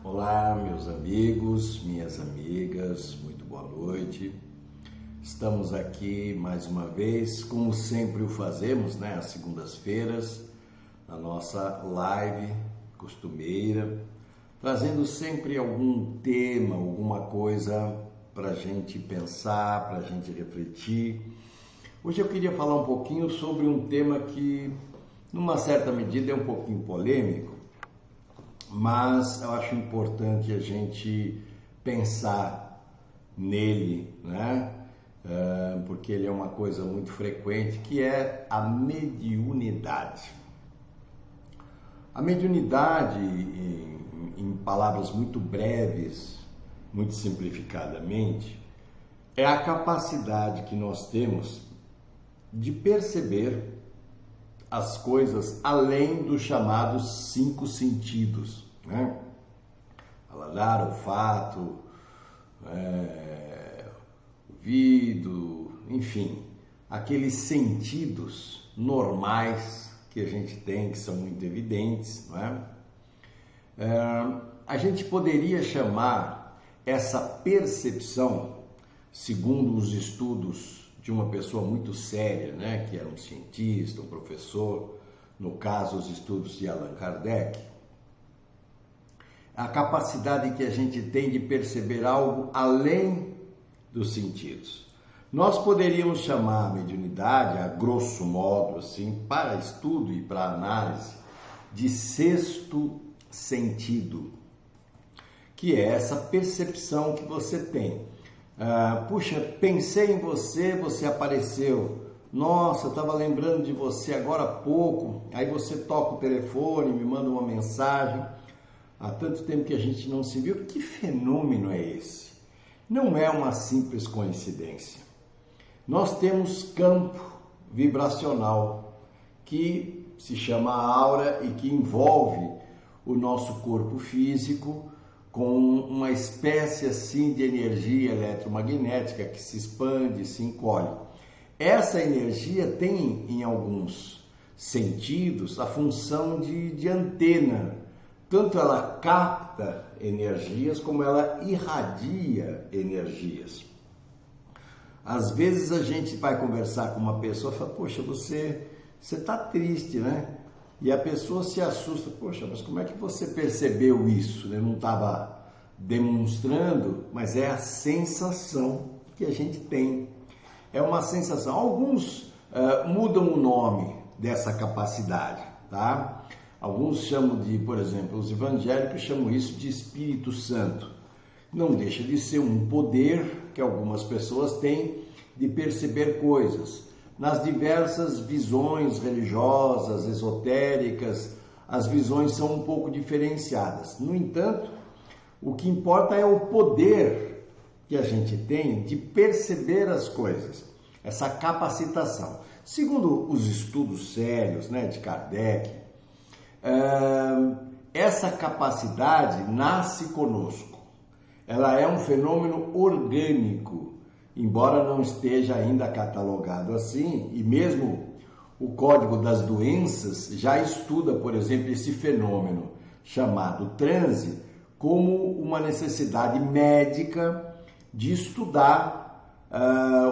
Olá, meus amigos, minhas amigas, muito boa noite. Estamos aqui mais uma vez, como sempre o fazemos, às segundas-feiras, na nossa live costumeira, trazendo sempre algum tema, alguma coisa para a gente pensar, para a gente refletir. Hoje eu queria falar um pouquinho sobre um tema que, numa certa medida, é um pouquinho polêmico, mas eu acho importante a gente pensar nele, porque ele é uma coisa muito frequente, que é a mediunidade. A mediunidade, em palavras muito breves, muito simplificadamente, é a capacidade que nós temos de perceber as coisas além dos chamados 5 sentidos, paladar, olfato, ouvido, enfim, aqueles sentidos normais que a gente tem, que são muito evidentes, a gente poderia chamar essa percepção, segundo os estudos de uma pessoa muito séria, que era um cientista, um professor, no caso os estudos de Allan Kardec, a capacidade que a gente tem de perceber algo além dos sentidos. Nós poderíamos chamar a mediunidade, a grosso modo, assim, para estudo e para análise, de sexto sentido, que é essa percepção que você tem. Puxa, pensei em você, você apareceu. Nossa, eu estava lembrando de você agora há pouco. Aí você toca o telefone, me manda uma mensagem. Há tanto tempo que a gente não se viu. Que fenômeno é esse? Não é uma simples coincidência. Nós temos campo vibracional que se chama aura e que envolve o nosso corpo físico com uma espécie assim de energia eletromagnética que se expande, se encolhe. Essa energia tem, em alguns sentidos, a função de antena. Tanto ela capta energias, como ela irradia energias. Às vezes a gente vai conversar com uma pessoa e fala, poxa, você está triste, E a pessoa se assusta, poxa, mas como é que você percebeu isso? Eu não estava demonstrando, mas é a sensação que a gente tem. É uma sensação. Alguns mudam o nome dessa capacidade, tá? Alguns chamam de, por exemplo, os evangélicos chamam isso de Espírito Santo. Não deixa de ser um poder que algumas pessoas têm de perceber coisas. Nas diversas visões religiosas, esotéricas, as visões são um pouco diferenciadas. No entanto, o que importa é o poder que a gente tem de perceber as coisas, essa capacitação. Segundo os estudos sérios, de Kardec, essa capacidade nasce conosco. Ela é um fenômeno orgânico, embora não esteja ainda catalogado assim, e mesmo o Código das Doenças já estuda, por exemplo, esse fenômeno chamado transe como uma necessidade médica de estudar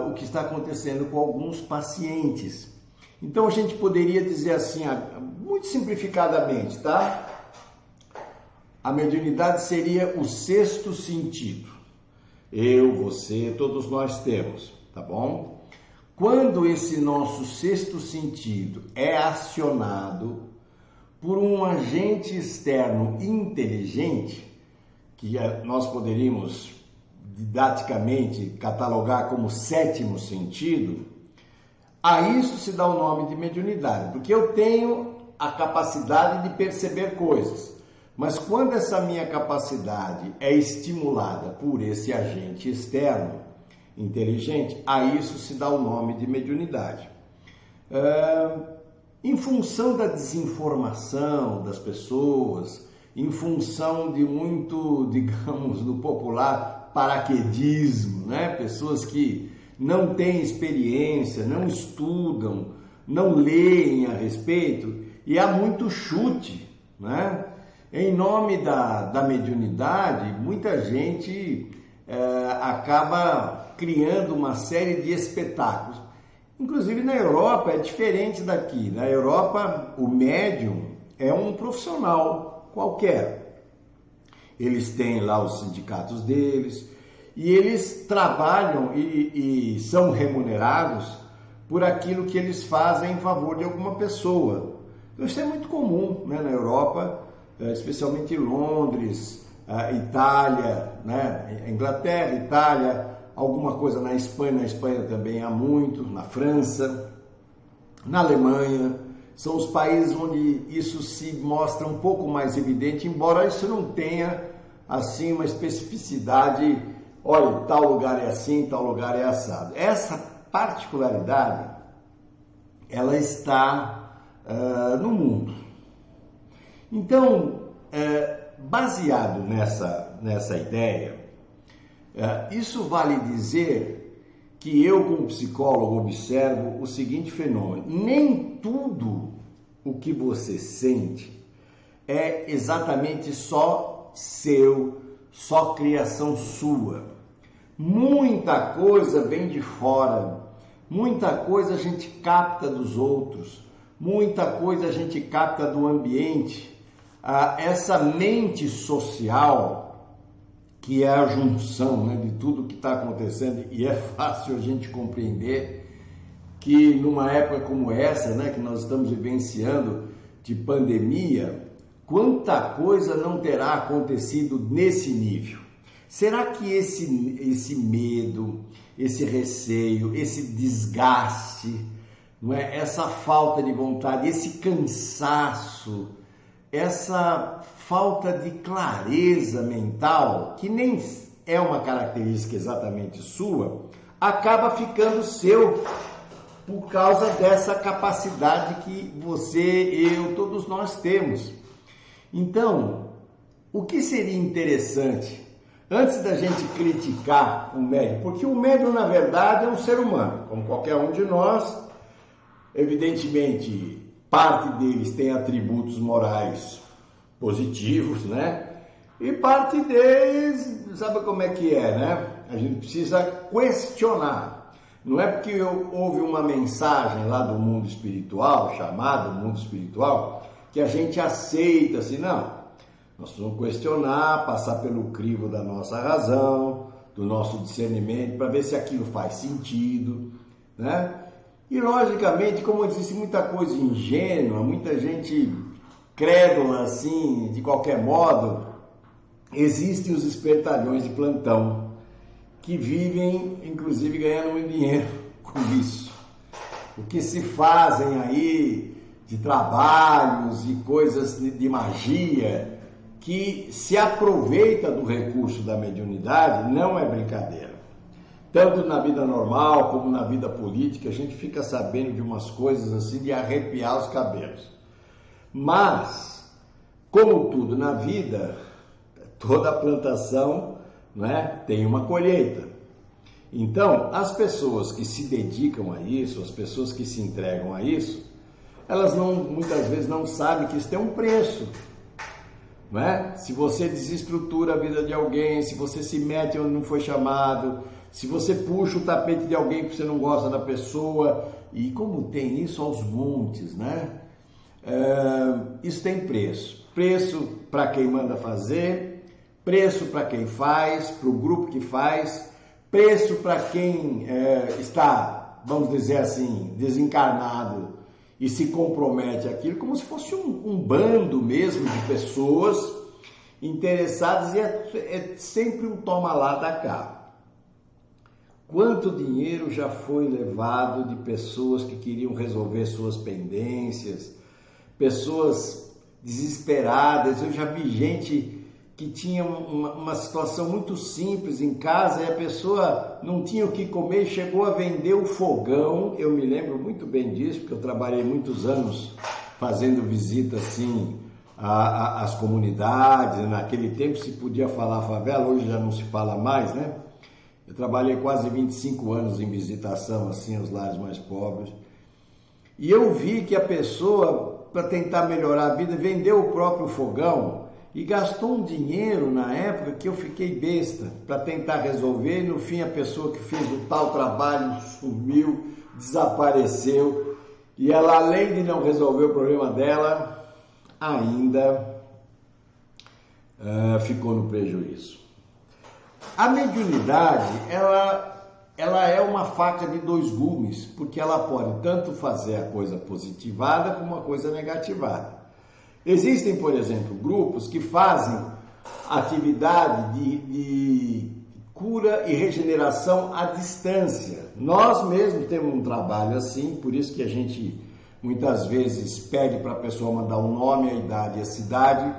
o que está acontecendo com alguns pacientes. Então a gente poderia dizer assim, muito simplificadamente, tá? A mediunidade seria o sexto sentido. Eu, você, todos nós temos, tá bom? Quando esse nosso sexto sentido é acionado por um agente externo inteligente, que nós poderíamos didaticamente catalogar como sétimo sentido, a isso se dá o nome de mediunidade, porque eu tenho a capacidade de perceber coisas. Mas quando essa minha capacidade é estimulada por esse agente externo inteligente, a isso se dá o nome de mediunidade. Em função da desinformação das pessoas, em função de muito, digamos, no popular paraquedismo, Pessoas que não têm experiência, não estudam, não leem a respeito, e há muito chute, Em nome da mediunidade, muita gente acaba criando uma série de espetáculos. Inclusive na Europa é diferente daqui. Na Europa, o médium é um profissional qualquer. Eles têm lá os sindicatos deles e eles trabalham e são remunerados por aquilo que eles fazem em favor de alguma pessoa. Então, isso é muito comum, né, na Europa, especialmente em Londres, Itália, né, Inglaterra, Itália, alguma coisa na Espanha também há muito, na França, na Alemanha. São os países onde isso se mostra um pouco mais evidente, embora isso não tenha assim uma especificidade, olha, tal lugar é assim, tal lugar é assado. Essa particularidade, ela está no mundo. Então, baseado nessa ideia, isso vale dizer que eu, como psicólogo, observo o seguinte fenômeno: nem tudo o que você sente é exatamente só seu, só criação sua. Muita coisa vem de fora, muita coisa a gente capta dos outros, muita coisa a gente capta do ambiente. Essa mente social, que é a junção, né, de tudo que está acontecendo, e é fácil a gente compreender que numa época como essa, né, que nós estamos vivenciando de pandemia, quanta coisa não terá acontecido nesse nível? Será que esse medo, esse receio, esse desgaste, não é? Essa falta de vontade, esse cansaço, essa falta de clareza mental, que nem é uma característica exatamente sua, acaba ficando seu por causa dessa capacidade que você, eu, todos nós temos. Então, o que seria interessante, antes da gente criticar o médium, porque o médium, na verdade, é um ser humano, como qualquer um de nós, evidentemente, parte deles tem atributos morais positivos, né? E parte deles, sabe como é que é, né? A gente precisa questionar. Não é porque houve uma mensagem lá do mundo espiritual, chamado mundo espiritual, que a gente aceita assim, não. Nós vamos questionar, passar pelo crivo da nossa razão, do nosso discernimento, para ver se aquilo faz sentido, né? E, logicamente, como existe muita coisa ingênua, muita gente crédula, assim, de qualquer modo, existem os espertalhões de plantão, que vivem, inclusive, ganhando muito dinheiro com isso. O que se fazem aí de trabalhos e coisas de magia, que se aproveita do recurso da mediunidade, não é brincadeira. Tanto na vida normal como na vida política, a gente fica sabendo de umas coisas assim de arrepiar os cabelos. Mas, como tudo na vida, toda plantação, não é, tem uma colheita. Então, as pessoas que se dedicam a isso, as pessoas que se entregam a isso, elas muitas vezes não sabem que isso tem um preço. Não é? Se você desestrutura a vida de alguém, se você se mete onde não foi chamado, se você puxa o tapete de alguém que você não gosta da pessoa, e como tem isso aos montes, né? Isso tem preço. Preço para quem manda fazer, preço para quem faz, para o grupo que faz, preço para quem está, vamos dizer assim, desencarnado e se compromete àquilo, como se fosse um bando mesmo de pessoas interessadas, e é sempre um toma lá da cá. Quanto dinheiro já foi levado de pessoas que queriam resolver suas pendências, pessoas desesperadas. Eu já vi gente que tinha uma situação muito simples em casa e a pessoa não tinha o que comer, chegou a vender o fogão. Eu me lembro muito bem disso, porque eu trabalhei muitos anos fazendo visita assim às comunidades. Naquele tempo se podia falar favela, hoje já não se fala mais, né? Eu trabalhei quase 25 anos em visitação assim aos lares mais pobres. E eu vi que a pessoa, para tentar melhorar a vida, vendeu o próprio fogão e gastou um dinheiro na época que eu fiquei besta para tentar resolver, e no fim a pessoa que fez o tal trabalho sumiu, desapareceu, e ela, além de não resolver o problema dela, ainda ficou no prejuízo. A mediunidade, ela é uma faca de dois gumes, porque ela pode tanto fazer a coisa positivada como a coisa negativada. Existem, por exemplo, grupos que fazem atividade de cura e regeneração à distância. Nós mesmos temos um trabalho assim, por isso que a gente muitas vezes pede para a pessoa mandar um nome, a idade e a cidade,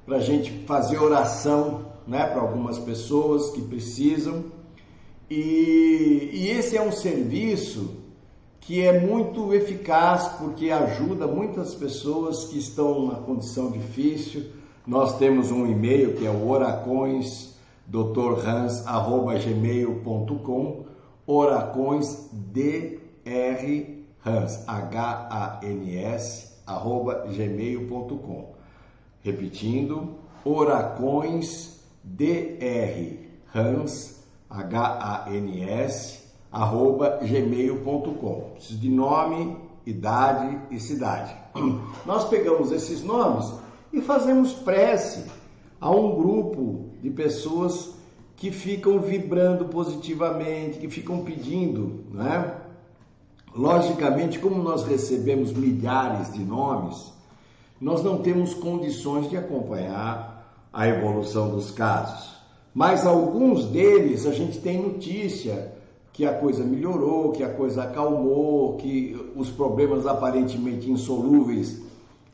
para a gente fazer oração, né, para algumas pessoas que precisam. E esse é um serviço que é muito eficaz, porque ajuda muitas pessoas que estão numa condição difícil. Nós temos um e-mail que é o oracões.drhans@gmail.com, oracões@gmail.com. Repetindo, oracões@gmail.com. Preciso de nome, idade e cidade. Nós pegamos esses nomes e fazemos prece a um grupo de pessoas que ficam vibrando positivamente, que ficam pedindo, né? Logicamente, como nós recebemos milhares de nomes, nós não temos condições de acompanhar a evolução dos casos. Mas alguns deles a gente tem notícia que a coisa melhorou, que a coisa acalmou, que os problemas aparentemente insolúveis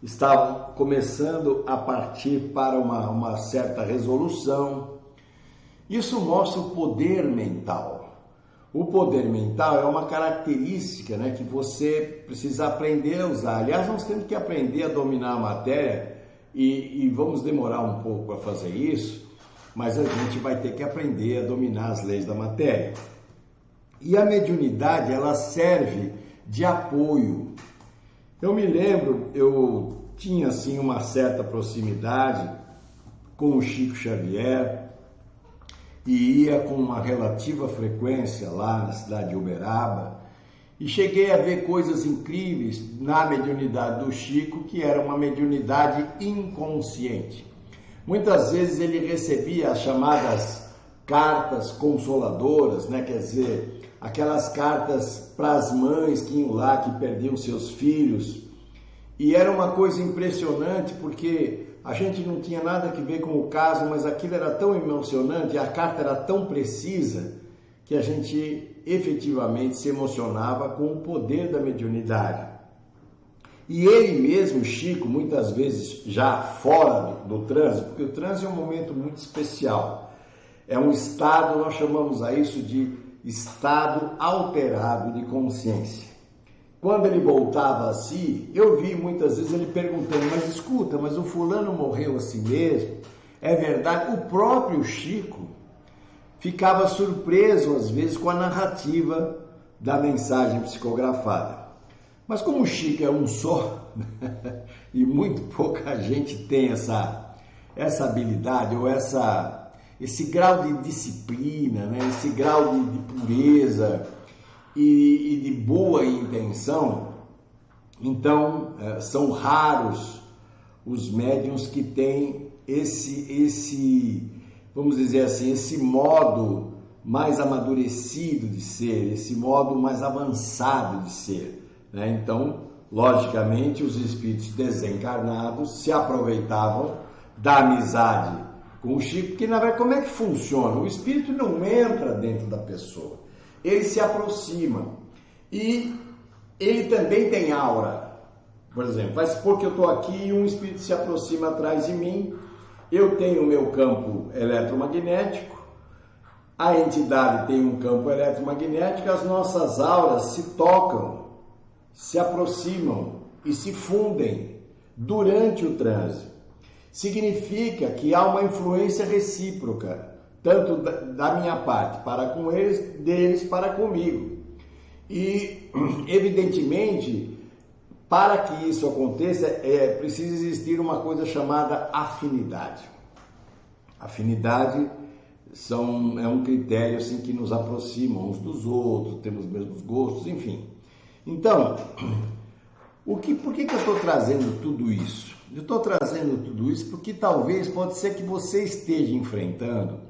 estavam começando a partir para uma certa resolução. Isso mostra o poder mental. O poder mental é uma característica, né, que você precisa aprender a usar. Aliás, nós temos que aprender a dominar a matéria e vamos demorar um pouco para fazer isso, mas a gente vai ter que aprender a dominar as leis da matéria. E a mediunidade, ela serve de apoio. Eu me lembro, eu tinha assim uma certa proximidade com o Chico Xavier e ia com uma relativa frequência lá na cidade de Uberaba e cheguei a ver coisas incríveis na mediunidade do Chico, que era uma mediunidade inconsciente. Muitas vezes ele recebia as chamadas cartas consoladoras, né? Quer dizer, aquelas cartas para as mães que iam lá, que perdiam seus filhos. E era uma coisa impressionante, porque a gente não tinha nada a ver com o caso, mas aquilo era tão emocionante, a carta era tão precisa, que a gente efetivamente se emocionava com o poder da mediunidade. E ele mesmo, Chico, muitas vezes já fora do transe, porque o transe é um momento muito especial. É um estado, nós chamamos a isso de estado alterado de consciência. Quando ele voltava a si, eu vi muitas vezes ele perguntando, mas escuta, mas o fulano morreu assim mesmo? É verdade? O próprio Chico ficava surpreso às vezes com a narrativa da mensagem psicografada. Mas como o Chico é um só, e muito pouca gente tem essa habilidade ou esse grau de disciplina, né? Esse grau de pureza e de boa intenção, então são raros os médiuns que têm vamos dizer assim, esse modo mais amadurecido de ser, esse modo mais avançado de ser, né? Então, logicamente, os espíritos desencarnados se aproveitavam da amizade com o Chico, porque na verdade como é que funciona? O espírito não entra dentro da pessoa, ele se aproxima e ele também tem aura. Por exemplo, vai supor que eu estou aqui e um espírito se aproxima atrás de mim, eu tenho o meu campo eletromagnético, a entidade tem um campo eletromagnético, as nossas auras se tocam, se aproximam e se fundem durante o transe. Significa que há uma influência recíproca, tanto da minha parte para com eles, deles para comigo. E, evidentemente, Para que isso aconteça, precisa existir uma coisa chamada afinidade. Afinidade é um critério assim, que nos aproxima uns dos outros, temos os mesmos gostos, enfim. Então, por que eu estou trazendo tudo isso? Eu estou trazendo tudo isso porque talvez pode ser que você esteja enfrentando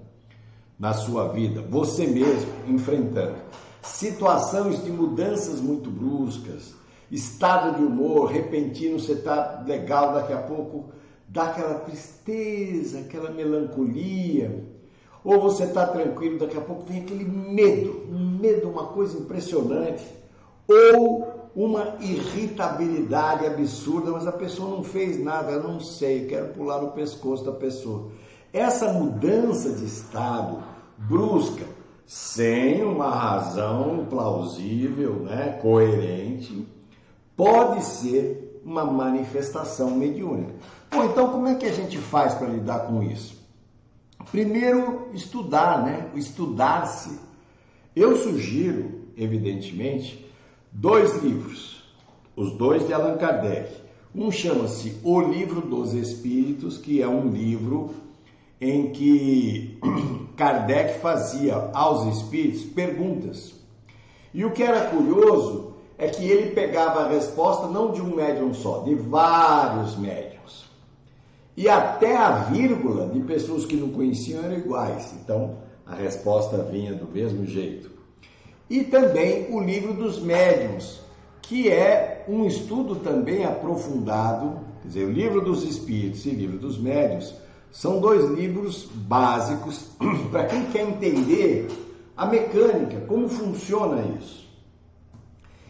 na sua vida, você mesmo enfrentando situações de mudanças muito bruscas, estado de humor repentino, você está legal, daqui a pouco dá aquela tristeza, aquela melancolia, ou você está tranquilo, daqui a pouco vem aquele medo, uma coisa impressionante, ou uma irritabilidade absurda, mas a pessoa não fez nada, eu não sei, quero pular no pescoço da pessoa. Essa mudança de estado brusca, sem uma razão plausível, né, coerente, pode ser uma manifestação mediúnica. Bom, então como é que a gente faz para lidar com isso? Primeiro, estudar, né? Estudar-se. Eu sugiro, evidentemente, 2 livros, os 2 de Allan Kardec. Um chama-se O Livro dos Espíritos, que é um livro em que Kardec fazia aos espíritos perguntas. E o que era curioso é que ele pegava a resposta não de um médium só, de vários médiums. E até a vírgula de pessoas que não conheciam eram iguais. Então, a resposta vinha do mesmo jeito. E também o Livro dos Médiuns, que é um estudo também aprofundado. Quer dizer, o Livro dos Espíritos e o Livro dos Médiuns são 2 livros básicos para quem quer entender a mecânica, como funciona isso.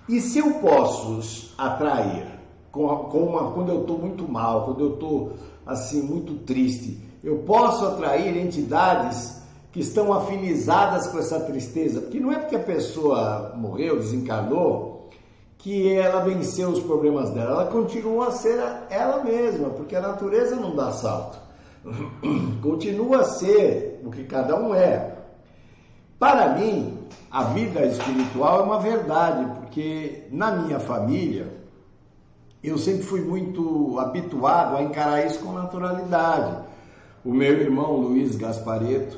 E se eu posso atrair, quando eu estou muito mal, quando eu estou assim muito triste, eu posso atrair entidades que estão afinizadas com essa tristeza, porque não é porque a pessoa morreu, desencarnou, que ela venceu os problemas dela, ela continua a ser ela mesma, porque a natureza não dá salto, continua a ser o que cada um é. Para mim, a vida espiritual é uma verdade, porque na minha família eu sempre fui muito habituado a encarar isso com naturalidade. O meu irmão Luiz Gaspareto,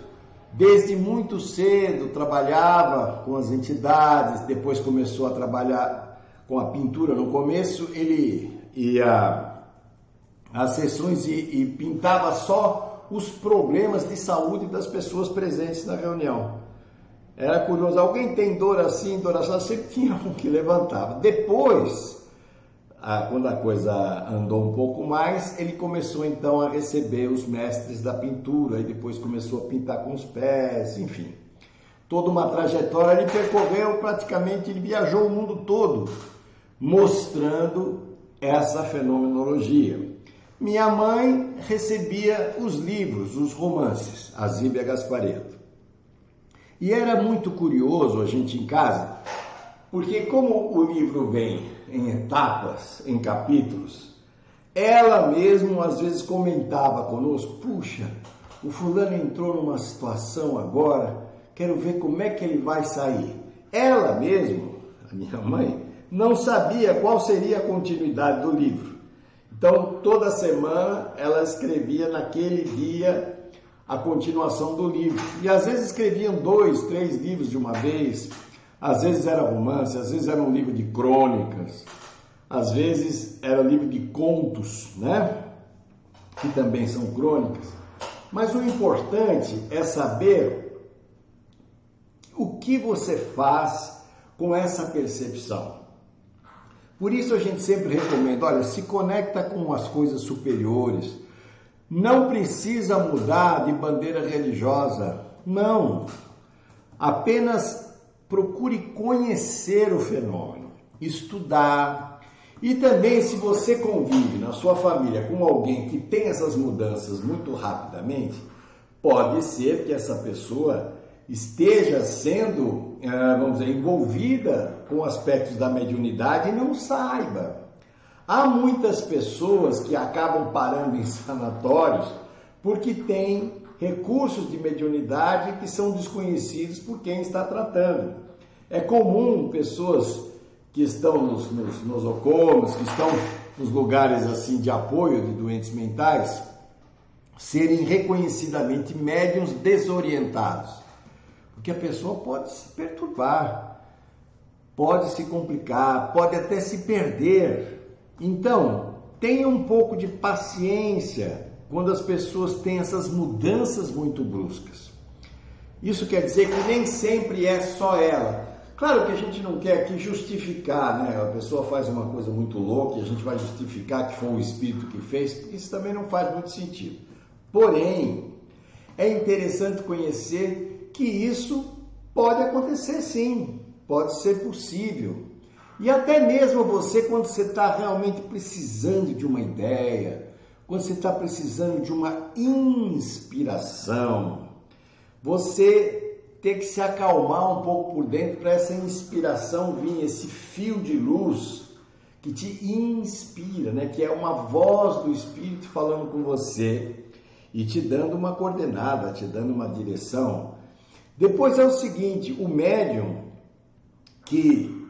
desde muito cedo, trabalhava com as entidades, depois começou a trabalhar com a pintura. No começo ele ia às sessões e pintava só os problemas de saúde das pessoas presentes na reunião. Era curioso, alguém tem dor assim, sempre tinha um que levantava. Depois, quando a coisa andou um pouco mais, ele começou então a receber os mestres da pintura, e depois começou a pintar com os pés, enfim. Toda uma trajetória, ele percorreu praticamente, ele viajou o mundo todo, mostrando essa fenomenologia. Minha mãe recebia os livros, os romances, a Zíbia Gaspareto. E era muito curioso a gente em casa, porque como o livro vem em etapas, em capítulos, ela mesmo às vezes comentava conosco, puxa, o fulano entrou numa situação agora, quero ver como é que ele vai sair. Ela mesmo, a minha mãe, não sabia qual seria a continuidade do livro. Então, toda semana ela escrevia naquele dia a continuação do livro. E às vezes escreviam 2, 3 livros de uma vez, às vezes era romance, às vezes era um livro de crônicas, às vezes era um livro de contos, né? Que também são crônicas. Mas o importante é saber o que você faz com essa percepção. Por isso a gente sempre recomenda, olha, se conecta com as coisas superiores. Não precisa mudar de bandeira religiosa, não. Apenas procure conhecer o fenômeno, estudar. E também, se você convive na sua família com alguém que tem essas mudanças muito rapidamente, pode ser que essa pessoa esteja sendo, vamos dizer, envolvida com aspectos da mediunidade e não saiba. Há muitas pessoas que acabam parando em sanatórios porque têm recursos de mediunidade que são desconhecidos por quem está tratando. É comum pessoas que estão nos nosocomios, que estão nos lugares assim de apoio de doentes mentais, serem reconhecidamente médiuns desorientados. Porque a pessoa pode se perturbar, pode se complicar, pode até se perder. Então, tenha um pouco de paciência quando as pessoas têm essas mudanças muito bruscas. Isso quer dizer que nem sempre é só ela. Claro que a gente não quer aqui justificar, né? A pessoa faz uma coisa muito louca e a gente vai justificar que foi o espírito que fez, porque isso também não faz muito sentido. Porém, é interessante conhecer que isso pode acontecer sim, pode ser possível. E até mesmo você, quando você está realmente precisando de uma ideia, quando você está precisando de uma inspiração, você tem que se acalmar um pouco por dentro para essa inspiração vir, esse fio de luz que te inspira, né? Que é uma voz do Espírito falando com você e te dando uma coordenada, te dando uma direção. Depois é o seguinte, o médium que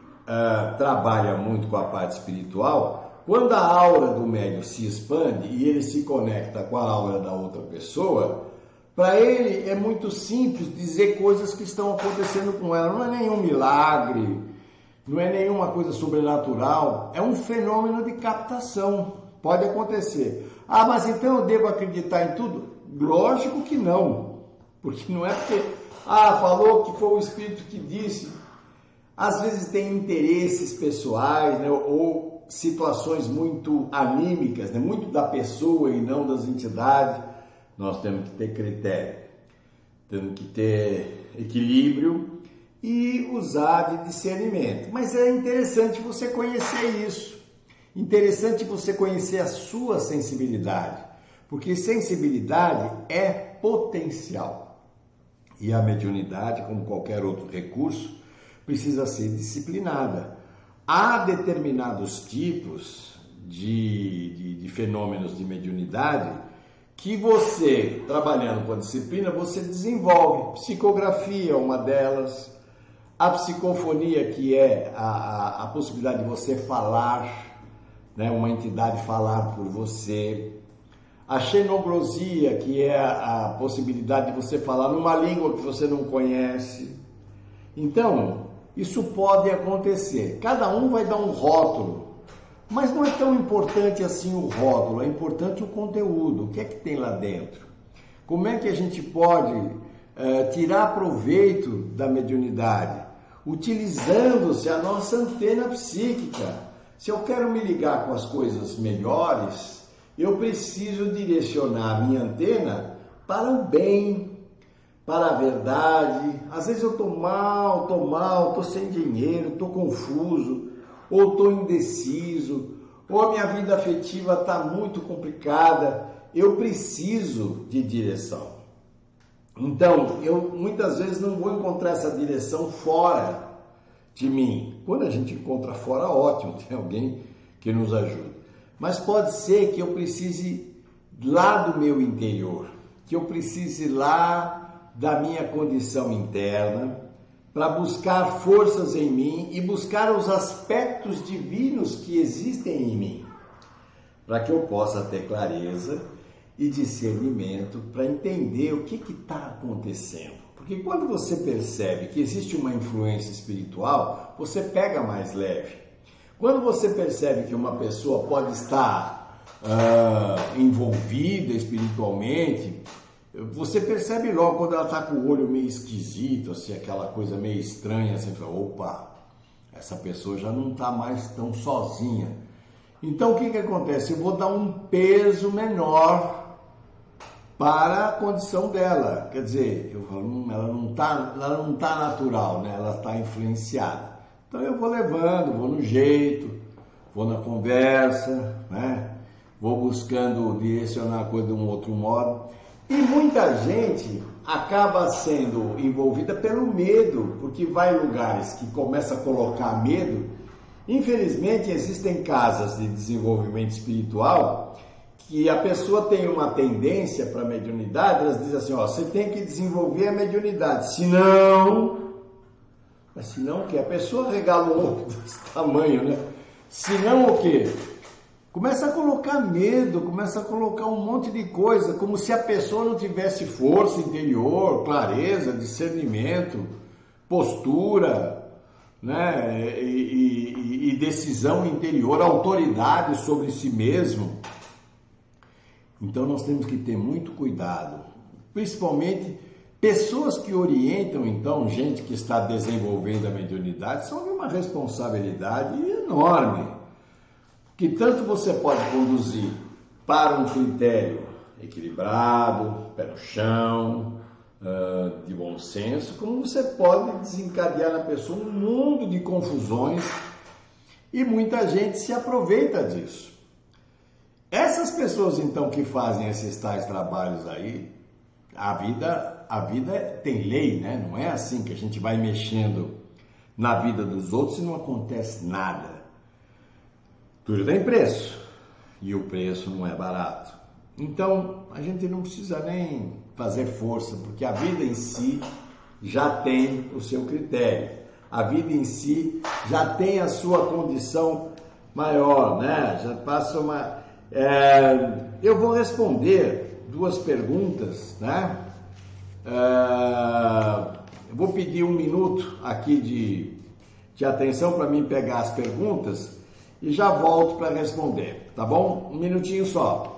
trabalha muito com a parte espiritual, quando a aura do médium se expande e ele se conecta com a aura da outra pessoa, para ele é muito simples dizer coisas que estão acontecendo com ela. Não é nenhum milagre, não é nenhuma coisa sobrenatural, é um fenômeno de captação. Pode acontecer. Ah, mas então eu devo acreditar em tudo? Lógico que não, porque não é porque falou que foi o Espírito que disse. Às vezes tem interesses pessoais, né, ou situações muito anímicas, né, muito da pessoa e não das entidades. Nós temos que ter critério, temos que ter equilíbrio e usar de discernimento. Mas é interessante você conhecer isso, interessante você conhecer a sua sensibilidade, porque sensibilidade é potencial. E a mediunidade, como qualquer outro recurso, precisa ser disciplinada. Há determinados tipos de fenômenos de mediunidade que você, trabalhando com a disciplina, você desenvolve. Psicografia é uma delas, a psicofonia, que é a possibilidade de você falar, né, uma entidade falar por você, a xenoglosia, que é a possibilidade de você falar numa língua que você não conhece. Então, isso pode acontecer. Cada um vai dar um rótulo, mas não é tão importante assim o rótulo, é importante o conteúdo, o que é que tem lá dentro. Como é que a gente pode tirar proveito da mediunidade? Utilizando-se a nossa antena psíquica. Se eu quero me ligar com as coisas melhores, eu preciso direcionar a minha antena para o bem, para a verdade. Às vezes eu estou mal, estou sem dinheiro, estou confuso, ou estou indeciso, ou a minha vida afetiva está muito complicada. Eu preciso de direção. Então, eu muitas vezes não vou encontrar essa direção fora de mim. Quando a gente encontra fora, ótimo, tem alguém que nos ajuda. Mas pode ser que eu precise lá do meu interior, que eu precise lá da minha condição interna, para buscar forças em mim e buscar os aspectos divinos que existem em mim, para que eu possa ter clareza e discernimento para entender o que está acontecendo. Porque quando você percebe que existe uma influência espiritual, você pega mais leve. Quando você percebe que uma pessoa pode estar envolvida espiritualmente, você percebe logo quando ela está com o olho meio esquisito, assim, aquela coisa meio estranha, assim, fala, opa, essa pessoa já não está mais tão sozinha. Então o que acontece? Eu vou dar um peso menor para a condição dela. Quer dizer, eu falo, ela não tá natural, né? Ela está influenciada. Então eu vou levando, vou no jeito, vou na conversa, né? Vou buscando direcionar a coisa de um outro modo. E muita gente acaba sendo envolvida pelo medo, porque vai em lugares que começa a colocar medo. Infelizmente, existem casas de desenvolvimento espiritual que a pessoa tem uma tendência para a mediunidade, elas dizem assim, ó, você tem que desenvolver a mediunidade, senão Mas se não o quê? A pessoa regala um ovo desse tamanho, né? Se não o quê? Começa a colocar medo, começa a colocar um monte de coisa, como se a pessoa não tivesse força interior, clareza, discernimento, postura, né? E decisão interior, autoridade sobre si mesmo. Então nós temos que ter muito cuidado, principalmente pessoas que orientam, então, gente que está desenvolvendo a mediunidade, são de uma responsabilidade enorme, que tanto você pode conduzir para um critério equilibrado, pé no chão, de bom senso, como você pode desencadear na pessoa um mundo de confusões e muita gente se aproveita disso. Essas pessoas, então, que fazem esses tais trabalhos aí, a vida tem lei, né? Não é assim que a gente vai mexendo na vida dos outros e não acontece nada. Tudo tem preço e o preço não é barato. Então, a gente não precisa nem fazer força, porque a vida em si já tem o seu critério. A vida em si já tem a sua condição maior, né? Já passa uma... eu vou responder duas perguntas, né? Eu vou pedir 1 minuto aqui de atenção para mim pegar as perguntas e já volto para responder, tá bom? 1 minutinho só.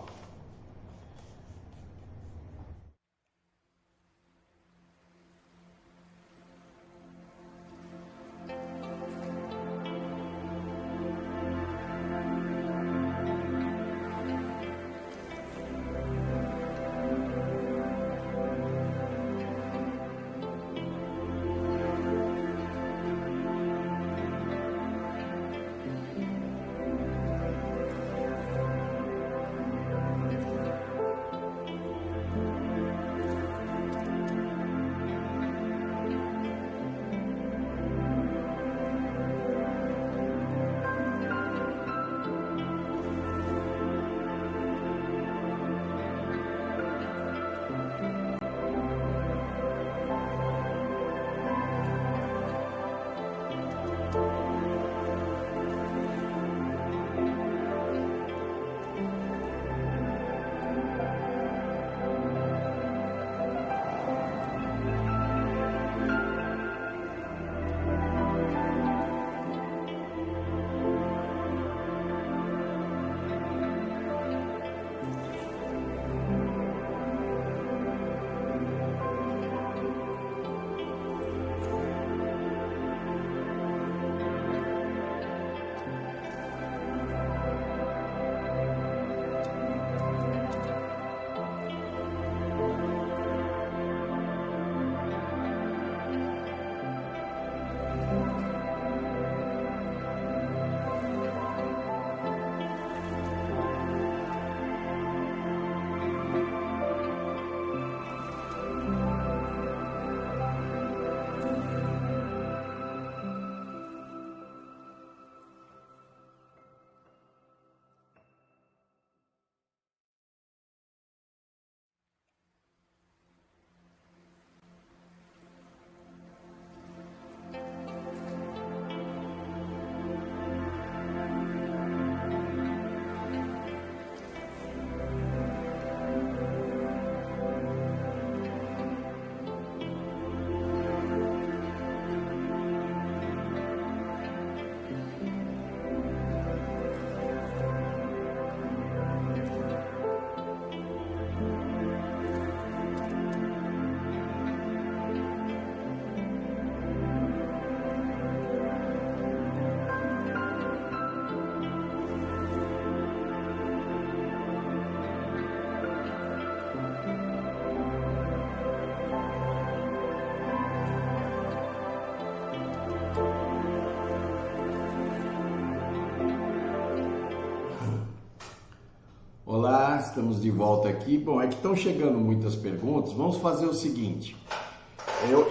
Olá, estamos de volta aqui. Bom, é que estão chegando muitas perguntas. Vamos fazer o seguinte: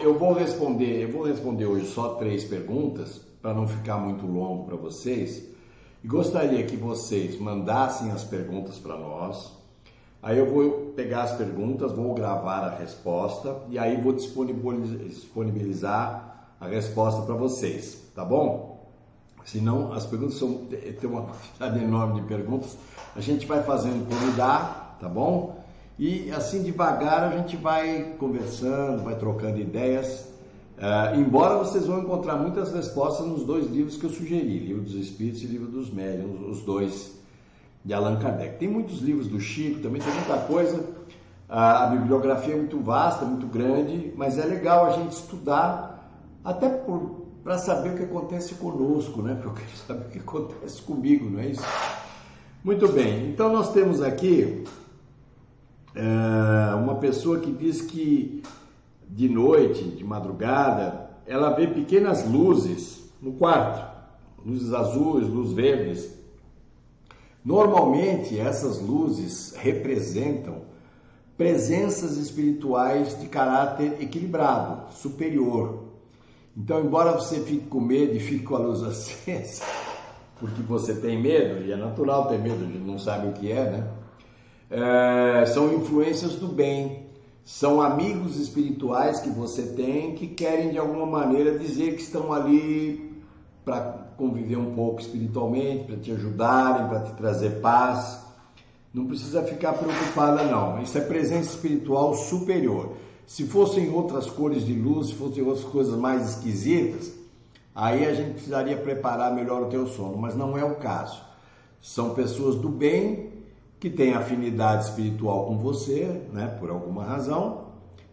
eu vou responder hoje só 3 perguntas para não ficar muito longo para vocês. E gostaria que vocês mandassem as perguntas para nós. Aí eu vou pegar as perguntas, vou gravar a resposta e aí vou disponibilizar a resposta para vocês, tá bom? Senão as perguntas tem uma quantidade enorme de perguntas, a gente vai fazendo como dá, tá bom? E assim devagar a gente vai conversando, vai trocando ideias, embora vocês vão encontrar muitas respostas nos dois livros que eu sugeri, Livro dos Espíritos e Livro dos Médiuns, os dois de Allan Kardec. Tem muitos livros do Chico, também tem muita coisa, a bibliografia é muito vasta, muito grande, mas é legal a gente estudar, até para saber o que acontece conosco, né? Porque eu quero saber o que acontece comigo, não é isso? Muito bem, então nós temos aqui uma pessoa que diz que de noite, de madrugada, ela vê pequenas luzes no quarto, luzes azuis, luzes verdes. Normalmente essas luzes representam presenças espirituais de caráter equilibrado, superior. Então, embora você fique com medo e fique com a luz acesa, porque você tem medo, e é natural ter medo, a gente não sabe o que é, né? São influências do bem, são amigos espirituais que você tem que querem de alguma maneira dizer que estão ali para conviver um pouco espiritualmente, para te ajudarem, para te trazer paz. Não precisa ficar preocupada não, isso é presença espiritual superior. Se fossem outras cores de luz, se fossem outras coisas mais esquisitas, aí a gente precisaria preparar melhor o teu sono, mas não é o caso. São pessoas do bem que têm afinidade espiritual com você, né, por alguma razão,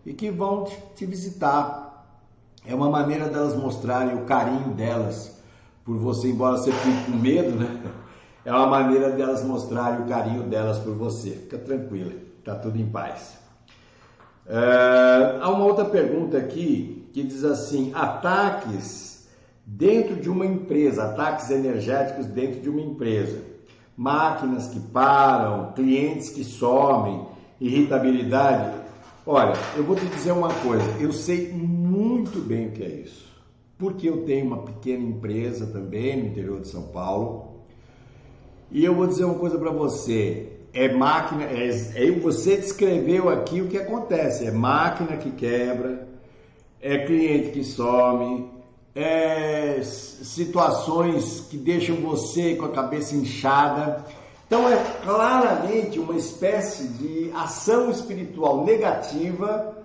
e que vão te visitar. É uma maneira delas mostrarem o carinho delas por você, embora você fique com medo, né? É uma maneira delas mostrarem o carinho delas por você. Fica tranquila, tá tudo em paz. Há uma outra pergunta aqui que diz assim: ataques dentro de uma empresa, ataques energéticos dentro de uma empresa, máquinas que param, clientes que somem, irritabilidade. Olha, eu vou te dizer uma coisa, eu sei muito bem o que é isso, porque eu tenho uma pequena empresa também no interior de São Paulo, e eu vou dizer uma coisa para você, máquina, você descreveu aqui o que acontece, é máquina que quebra, é cliente que some, situações que deixam você com a cabeça inchada. Então é claramente uma espécie de ação espiritual negativa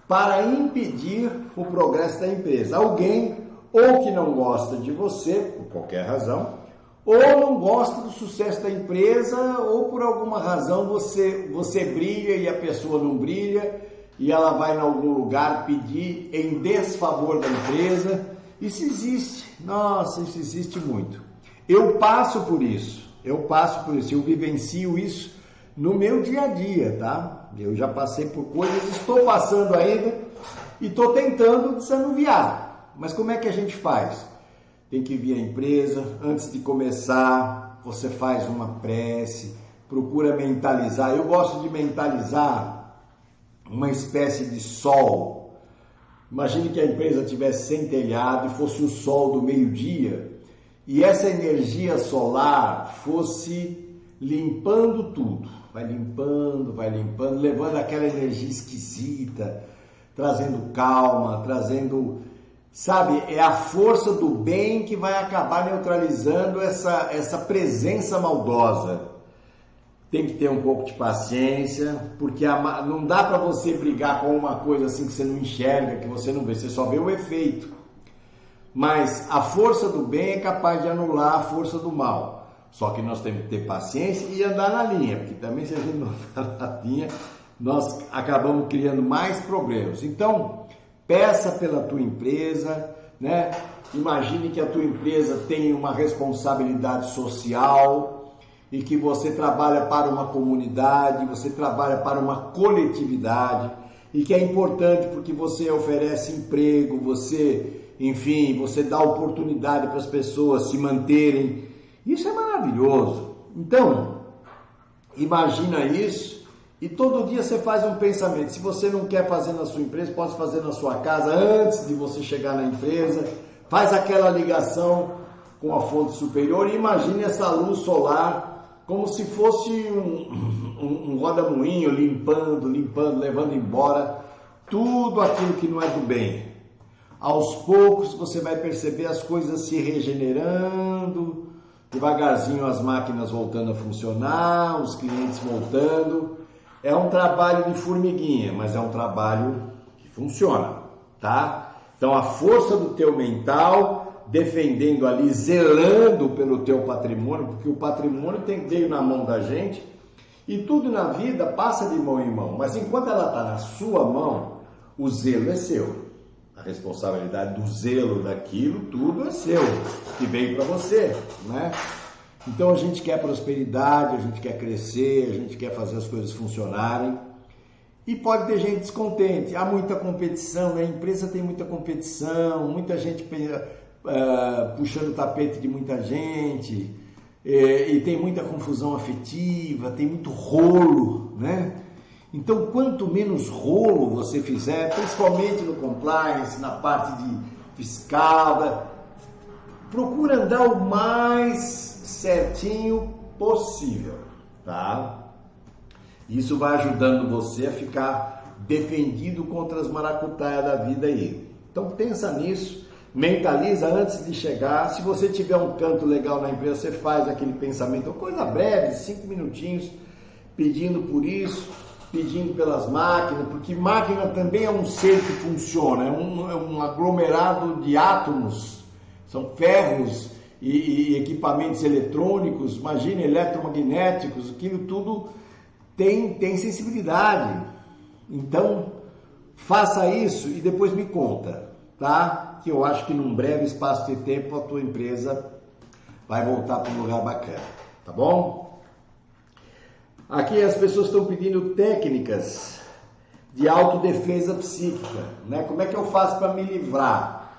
para impedir o progresso da empresa. Alguém ou que não gosta de você, por qualquer razão, ou não gosta do sucesso da empresa, ou por alguma razão você brilha e a pessoa não brilha, e ela vai em algum lugar pedir em desfavor da empresa. Isso existe, nossa, isso existe muito. Eu passo por isso, eu vivencio isso no meu dia a dia, tá? Eu já passei por coisas, estou passando ainda e estou tentando desanuviar. Mas como é que a gente faz? Tem que vir à empresa, antes de começar, você faz uma prece, procura mentalizar. Eu gosto de mentalizar uma espécie de sol. Imagine que a empresa tivesse sem telhado e fosse o sol do meio-dia e essa energia solar fosse limpando tudo. Vai limpando, levando aquela energia esquisita, trazendo calma, trazendo... Sabe, é a força do bem que vai acabar neutralizando essa presença maldosa. Tem que ter um pouco de paciência, porque não dá para você brigar com uma coisa assim que você não enxerga, que você não vê, você só vê o efeito. Mas a força do bem é capaz de anular a força do mal. Só que nós temos que ter paciência e andar na linha, porque também se a gente não andar na linha, nós acabamos criando mais problemas. Então, peça pela tua empresa, né? Imagine que a tua empresa tem uma responsabilidade social e que você trabalha para uma comunidade, você trabalha para uma coletividade e que é importante porque você oferece emprego, você dá oportunidade para as pessoas se manterem. Isso é maravilhoso. Então, imagina isso. E todo dia você faz um pensamento. Se você não quer fazer na sua empresa, pode fazer na sua casa antes de você chegar na empresa. Faz aquela ligação com a fonte superior e imagine essa luz solar como se fosse um roda-moinho limpando, levando embora tudo aquilo que não é do bem. Aos poucos você vai perceber as coisas se regenerando, devagarzinho as máquinas voltando a funcionar, os clientes voltando. É um trabalho de formiguinha, mas é um trabalho que funciona, tá? Então a força do teu mental, defendendo ali, zelando pelo teu patrimônio, porque o patrimônio veio na mão da gente e tudo na vida passa de mão em mão, mas enquanto ela está na sua mão, o zelo é seu. A responsabilidade do zelo daquilo, tudo é seu, que veio para você, né? Então a gente quer prosperidade, a gente quer crescer, a gente quer fazer as coisas funcionarem. E pode ter gente descontente, há muita competição, a empresa tem muita competição, muita gente puxando o tapete de muita gente, e tem muita confusão afetiva, tem muito rolo, né? Então, quanto menos rolo você fizer, principalmente no compliance, na parte de fiscal, procura andar o mais certinho possível, tá? Isso vai ajudando você a ficar defendido contra as maracutaias da vida aí. Então, pensa nisso, mentaliza antes de chegar. Se você tiver um canto legal na empresa, você faz aquele pensamento, coisa breve, 5 minutinhos, pedindo por isso, pedindo pelas máquinas, porque máquina também é um ser que funciona, é um aglomerado de átomos, são ferros e equipamentos eletrônicos, imagine, eletromagnéticos, aquilo tudo tem sensibilidade. Então, faça isso e depois me conta, tá? Que eu acho que num breve espaço de tempo a tua empresa vai voltar para um lugar bacana, tá bom? Aqui as pessoas estão pedindo técnicas de autodefesa psíquica, né? Como é que eu faço para me livrar?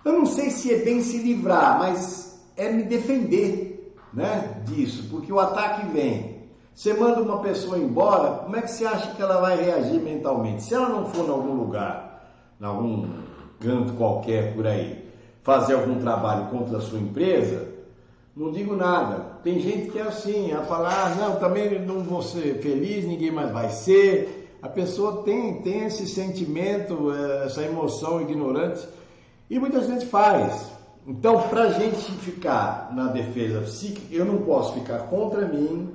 Eu não sei se é bem se livrar, mas é me defender, né, disso, porque o ataque vem. Você manda uma pessoa embora, como é que você acha que ela vai reagir mentalmente? Se ela não for em algum lugar, em algum canto qualquer por aí, fazer algum trabalho contra a sua empresa, não digo nada. Tem gente que é assim, a falar, não, também não vou ser feliz, ninguém mais vai ser. A pessoa tem esse sentimento, essa emoção ignorante, e muita gente faz. Então, para a gente ficar na defesa psíquica, eu não posso ficar contra mim,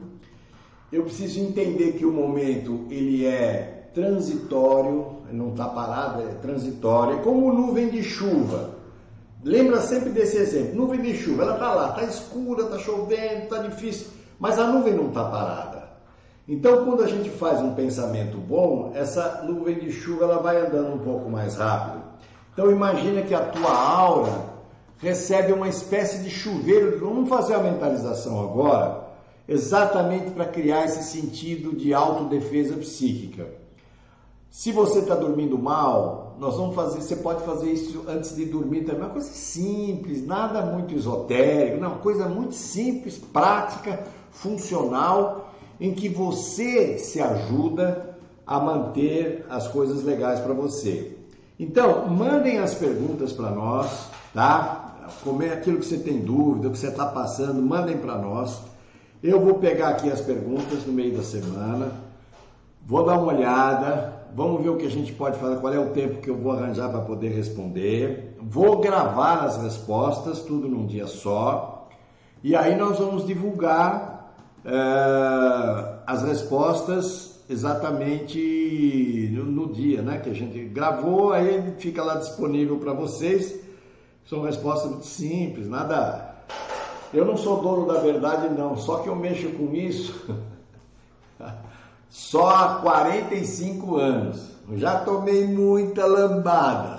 eu preciso entender que o momento ele é transitório, ele não está parado, é transitório, é como nuvem de chuva. Lembra sempre desse exemplo, nuvem de chuva, ela está lá, está escura, está chovendo, está difícil, mas a nuvem não está parada. Então, quando a gente faz um pensamento bom, essa nuvem de chuva ela vai andando um pouco mais rápido. Então, imagina que a tua aura recebe uma espécie de chuveiro. Vamos fazer a mentalização agora, exatamente para criar esse sentido de autodefesa psíquica. Se você está dormindo mal, nós vamos fazer, você pode fazer isso antes de dormir também, uma coisa simples, nada muito esotérico, não, uma coisa muito simples, prática, funcional, em que você se ajuda a manter as coisas legais para você. Então, mandem as perguntas para nós, tá? Como é aquilo que você tem dúvida, o que você está passando, mandem para nós. Eu vou pegar aqui as perguntas no meio da semana, vou dar uma olhada, vamos ver o que a gente pode fazer, qual é o tempo que eu vou arranjar para poder responder. Vou gravar as respostas, tudo num dia só. E aí nós vamos divulgar as respostas exatamente no dia, né, que a gente gravou, aí ele fica lá disponível para vocês. São respostas muito simples, nada... Eu não sou dono da verdade não, só que eu mexo com isso só há 45 anos. Já tomei muita lambada,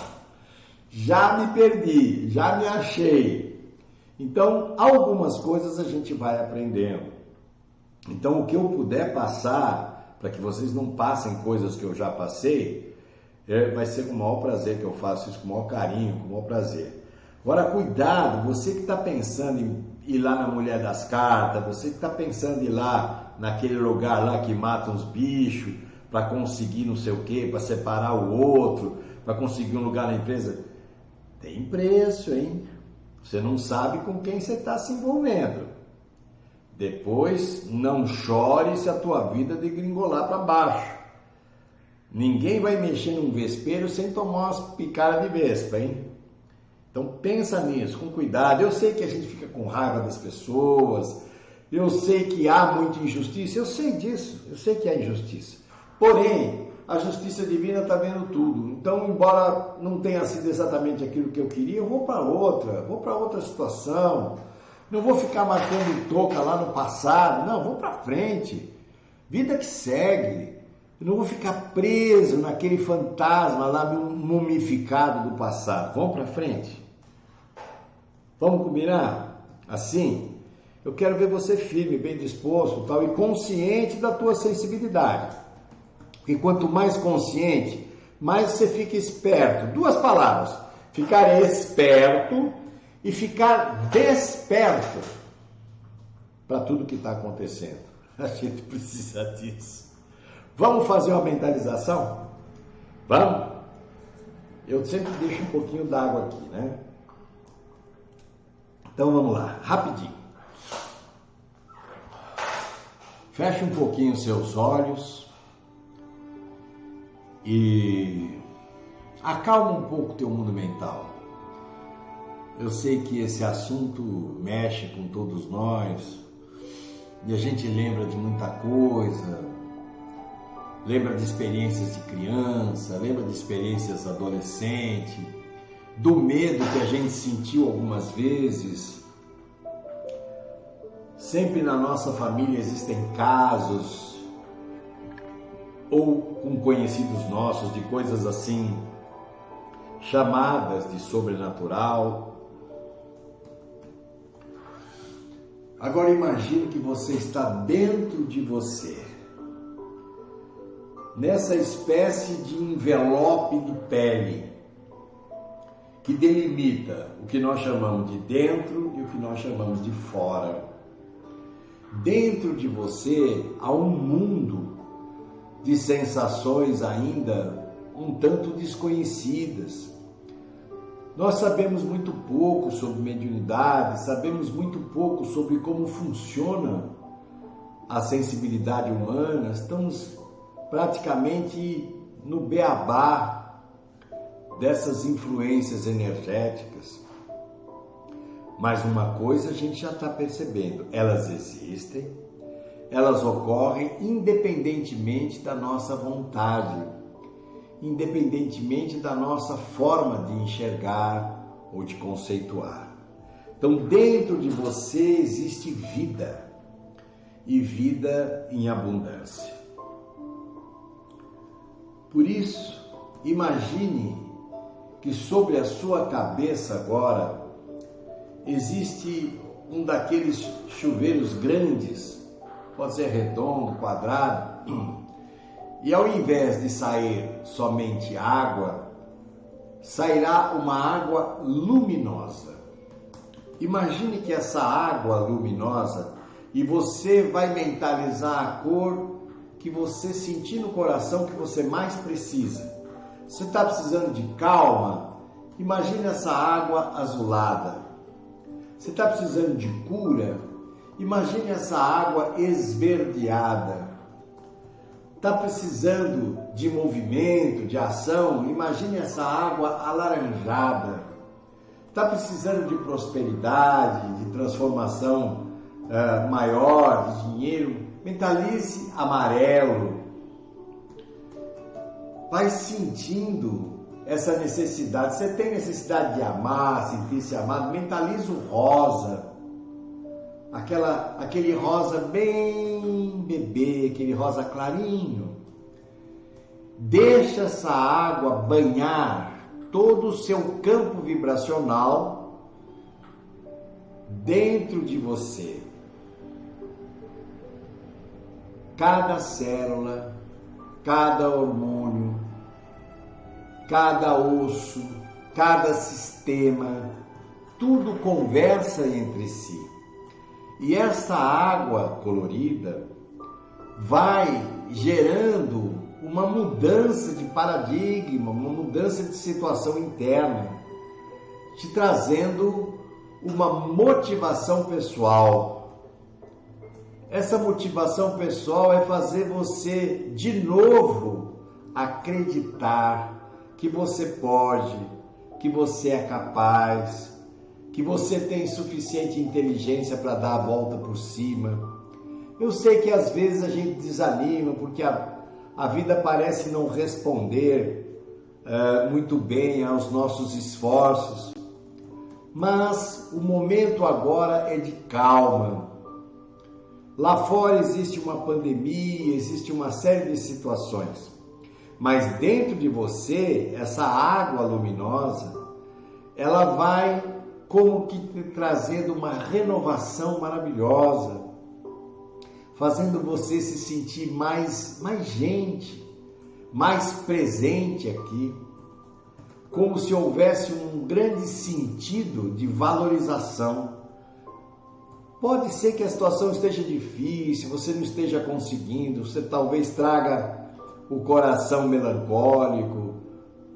já me perdi, já me achei. Então, algumas coisas a gente vai aprendendo. Então, o que eu puder passar, para que vocês não passem coisas que eu já passei, vai ser com o maior prazer que eu faço isso, com o maior carinho, com o maior prazer. Agora, cuidado, você que está pensando em ir lá na Mulher das Cartas, você que está pensando em ir lá naquele lugar lá que mata uns bichos, para conseguir não sei o que, para separar o outro, para conseguir um lugar na empresa, tem preço, hein? Você não sabe com quem você está se envolvendo. Depois, não chore se a tua vida degringolar para baixo. Ninguém vai mexer num vespeiro sem tomar umas picadas de vespa, hein? Então pensa nisso, com cuidado. Eu sei que a gente fica com raiva das pessoas, eu sei que há muita injustiça, eu sei disso, eu sei que há injustiça. Porém, a justiça divina está vendo tudo. Então, embora não tenha sido exatamente aquilo que eu queria, eu vou para outra situação. Não vou ficar marcando toca lá no passado, não, vou para frente. Vida que segue. Eu não vou ficar preso naquele fantasma lá mumificado do passado. Vamos para frente. Vamos combinar? Assim, eu quero ver você firme, bem disposto, tal, e consciente da tua sensibilidade. Porque quanto mais consciente, mais você fica esperto. Duas palavras: ficar esperto e ficar desperto para tudo que está acontecendo. A gente precisa disso. Vamos fazer uma mentalização? Vamos? Eu sempre deixo um pouquinho d'água aqui, né? Então vamos lá, rapidinho. Feche um pouquinho os seus olhos e acalma um pouco o teu mundo mental. Eu sei que esse assunto mexe com todos nós e a gente lembra de muita coisa. Lembra de experiências de criança, lembra de experiências adolescente, do medo que a gente sentiu algumas vezes. Sempre na nossa família existem casos, ou com conhecidos nossos, de coisas assim, chamadas de sobrenatural. Agora imagine que você está dentro de você, nessa espécie de envelope de pele que delimita o que nós chamamos de dentro e o que nós chamamos de fora. Dentro de você há um mundo de sensações ainda um tanto desconhecidas. Nós sabemos muito pouco sobre mediunidade, sabemos muito pouco sobre como funciona a sensibilidade humana, estamos praticamente no beabá dessas influências energéticas. Mas uma coisa a gente já está percebendo: elas existem, elas ocorrem independentemente da nossa vontade, independentemente da nossa forma de enxergar ou de conceituar. Então, dentro de você existe vida, e vida em abundância. Por isso, imagine que sobre a sua cabeça agora existe um daqueles chuveiros grandes, pode ser redondo, quadrado, e ao invés de sair somente água, sairá uma água luminosa. Imagine que essa água luminosa, e você vai mentalizar a cor que você sentir no coração que você mais precisa. Você está precisando de calma? Imagine essa água azulada. Você está precisando de cura? Imagine essa água esverdeada. Está precisando de movimento, de ação? Imagine essa água alaranjada. Está precisando de prosperidade, de transformação maior, de dinheiro? Mentalize amarelo. Vai sentindo essa necessidade. Você tem necessidade de amar, sentir-se amado? Mentalize o rosa. Aquele rosa bem bebê, aquele rosa clarinho. Deixa essa água banhar todo o seu campo vibracional dentro de você. Cada célula, cada hormônio, cada osso, cada sistema, tudo conversa entre si. E essa água colorida vai gerando uma mudança de paradigma, uma mudança de situação interna, te trazendo uma motivação pessoal. Essa motivação pessoal é fazer você de novo acreditar que você pode, que você é capaz, que você tem suficiente inteligência para dar a volta por cima. Eu sei que às vezes a gente desanima porque a vida parece não responder muito bem aos nossos esforços, mas o momento agora é de calma. Lá fora existe uma pandemia, existe uma série de situações, mas dentro de você, essa água luminosa, ela vai como que trazendo uma renovação maravilhosa, fazendo você se sentir mais gente, mais presente aqui, como se houvesse um grande sentido de valorização. Pode ser que a situação esteja difícil, você não esteja conseguindo, você talvez traga o coração melancólico,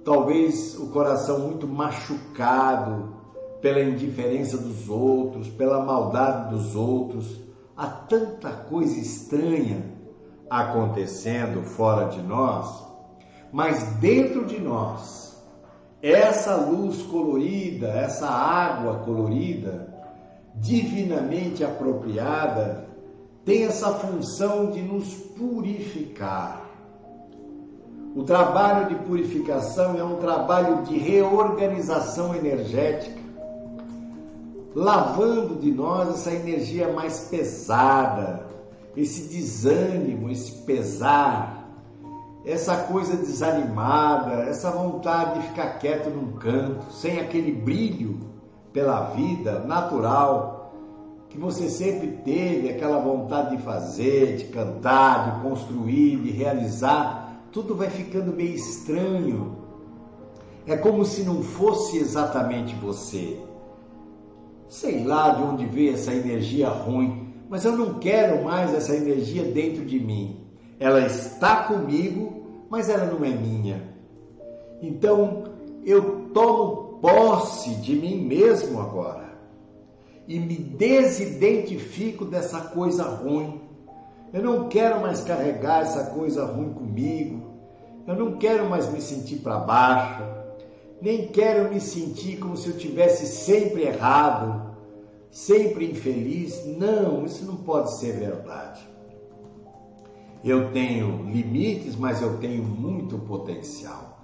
talvez o coração muito machucado pela indiferença dos outros, pela maldade dos outros. Há tanta coisa estranha acontecendo fora de nós, mas dentro de nós, essa luz colorida, essa água colorida, divinamente apropriada, tem essa função de nos purificar. O trabalho de purificação é um trabalho de reorganização energética, lavando de nós essa energia mais pesada, esse desânimo, esse pesar, essa coisa desanimada, essa vontade de ficar quieto num canto, sem aquele brilho pela vida natural que você sempre teve, aquela vontade de fazer, de cantar, de construir, de realizar. Tudo vai ficando meio estranho. É como se não fosse exatamente você. Sei lá de onde veio essa energia ruim, mas eu não quero mais essa energia dentro de mim. Ela está comigo, mas ela não é minha. Então, eu tomo posse de mim mesmo agora e me desidentifico dessa coisa ruim. Eu não quero mais carregar essa coisa ruim comigo. Eu não quero mais me sentir para baixo. Nem quero me sentir como se eu tivesse sempre errado, sempre infeliz. Não, isso não pode ser verdade. Eu tenho limites, mas eu tenho muito potencial.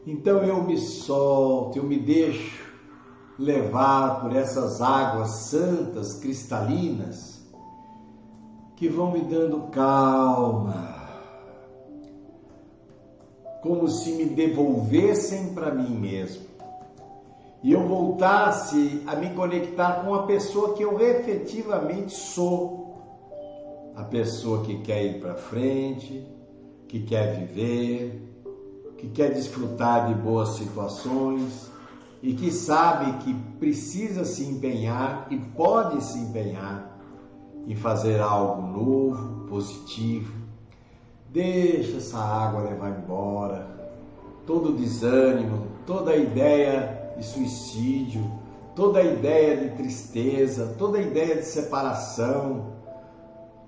Então eu me solto, eu me deixo levar por essas águas santas, cristalinas, que vão me dando calma, como se me devolvessem para mim mesmo, e eu voltasse a me conectar com a pessoa que eu efetivamente sou, a pessoa que quer ir para frente, que quer viver, que quer desfrutar de boas situações e que sabe que precisa se empenhar e pode se empenhar em fazer algo novo, positivo. Deixa essa água levar embora todo o desânimo, toda a ideia de suicídio, toda a ideia de tristeza, toda a ideia de separação,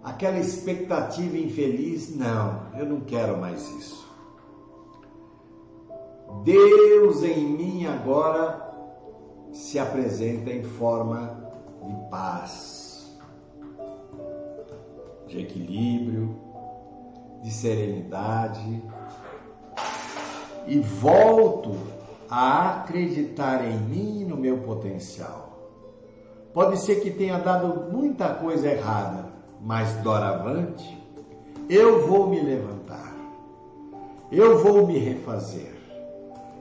aquela expectativa infeliz. Não, eu não quero mais isso. Deus em mim agora se apresenta em forma de paz, de equilíbrio, de serenidade, e volto a acreditar em mim e no meu potencial. Pode ser que tenha dado muita coisa errada, mas doravante eu vou me levantar, eu vou me refazer,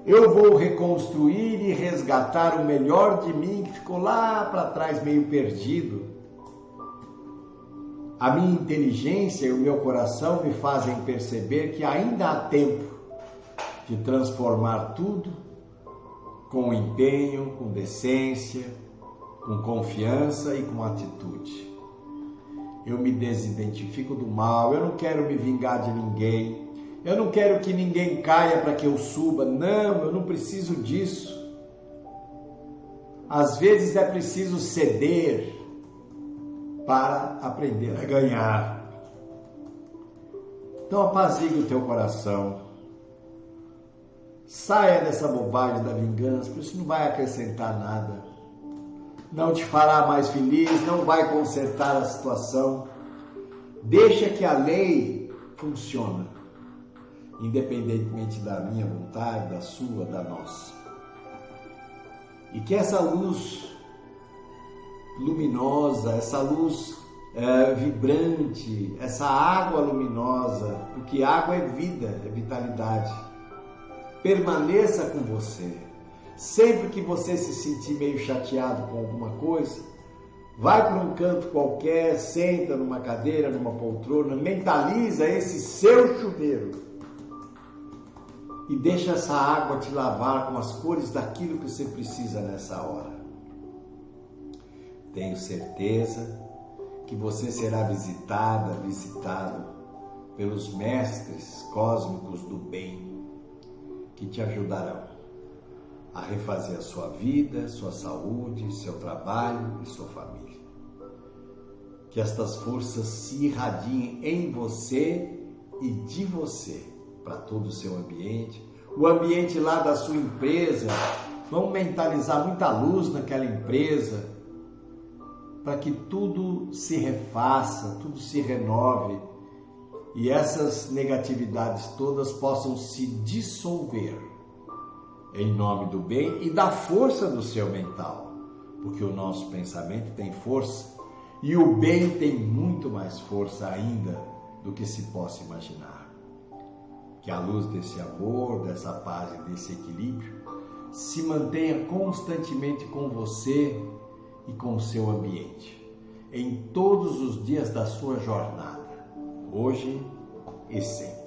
eu vou reconstruir e resgatar o melhor de mim que ficou lá para trás meio perdido. A minha inteligência e o meu coração me fazem perceber que ainda há tempo de transformar tudo com empenho, com decência, com confiança e com atitude. Eu me desidentifico do mal, eu não quero me vingar de ninguém, eu não quero que ninguém caia para que eu suba. Não, eu não preciso disso. Às vezes é preciso ceder para aprender a ganhar. Então apazigue o teu coração, Saia dessa bobagem da vingança, porque isso não vai acrescentar nada. Não te fará mais feliz, não vai consertar a situação. Deixa que a lei funcione, independentemente da minha vontade, da sua, da nossa. E que essa luz luminosa, essa luz vibrante, essa água luminosa, porque água é vida, é vitalidade, permaneça com você. Sempre que você se sentir meio chateado com alguma coisa, vai para um canto qualquer, senta numa cadeira, numa poltrona, mentaliza esse seu chuveiro e deixa essa água te lavar com as cores daquilo que você precisa nessa hora. Tenho certeza que você será visitado pelos mestres cósmicos do bem, que te ajudarão a refazer a sua vida, sua saúde, seu trabalho e sua família. Que estas forças se irradiem em você e de você, para todo o seu ambiente, o ambiente lá da sua empresa. Vamos mentalizar muita luz naquela empresa, para que tudo se refaça, tudo se renove e essas negatividades todas possam se dissolver em nome do bem e da força do seu mental, porque o nosso pensamento tem força e o bem tem muito mais força ainda do que se possa imaginar. Que a luz desse amor, dessa paz e desse equilíbrio se mantenha constantemente com você e com o seu ambiente, em todos os dias da sua jornada, hoje e sempre.